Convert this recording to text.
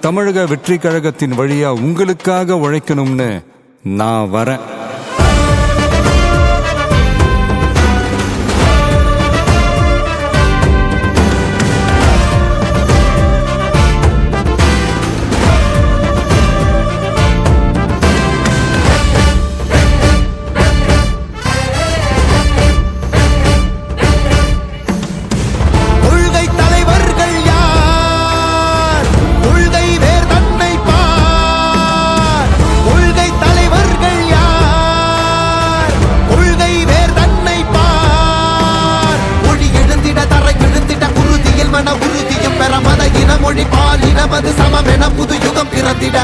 தமிழக வெற்றி கழகத்தின் வழியா உங்களுக்காக உழைக்கணும்னு நான் வரேன். மொழி பாலினமது சமமென புது யுகம் பிறந்திட